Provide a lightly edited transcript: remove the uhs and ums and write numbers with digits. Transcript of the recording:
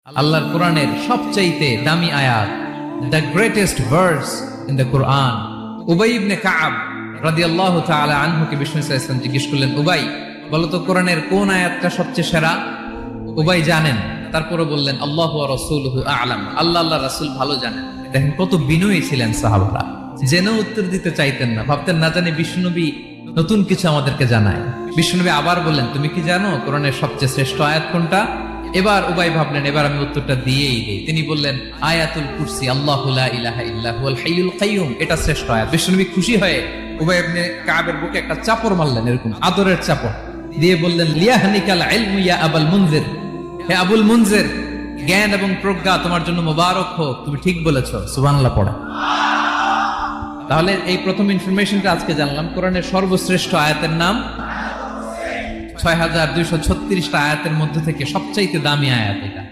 আল্লাহর কোরআনের সবচাইতে দামি আয়াত, the greatest verse in the Quran. Ubai ibn Kaab রাদিয়াল্লাহু তাআলা আনহুকে বিষ্ণু সাল্লাল্লাহু আলাইহি ওয়াসাল্লাম জিজ্ঞেস করলেন, উবাই বলো তো কোরআনের কোন আয়াতটা সবচেয়ে সেরা? উবাই জানেন, তারপরে বললেন আল্লাহু ওয়া রাসূলুহু আ'লাম, আল্লাহ রাসূল ভালো জানেন। দেখেন কত বিনয়ী ছিলেন সাহাবারা, জেনে উত্তর দিতে চাইতেন না, ভাবতেন না জানি বিষ্ণুনবী নতুন কিছু আমাদেরকে জানায়। বিষ্ণুনবী আবার বললেন, তুমি কি জানো কোরআনের সবচেয়ে শ্রেষ্ঠ আয়াত কোনটা? এবার উবাই ভাবলেন এবার আমি উত্তরটা দিয়েই দিই। তিনি বললেন আয়াতুল কুরসি, আল্লাহু লা ইলাহা ইল্লা হুয়াল হাইয়ুল কাইয়ুম, এটা শ্রেষ্ঠ আয়াত। বিষ্ণুনবী খুশি হয়ে উবাই ইবনে কাবের বুকে একটা চাপড় মারলেন, এরকম আদরের চাপড় দিয়ে বললেন, লিয়াহনিকাল ইলমু ইয়া আবুল মুনজির, হে আবুল মুনজির, জ্ঞান এবং প্রজ্ঞা তোমার জন্য মোবারক হোক, তুমি ঠিক বলেছো। সুবহানাল্লাহ পড়া। তাহলে এই প্রথম ইনফরমেশনটা আজকে জানলাম, কোরআনের সর্বশ্রেষ্ঠ আয়াতের নাম 6236টা আয়াতের মধ্যে থেকে সবচাইতে দামি আয়াত এটা।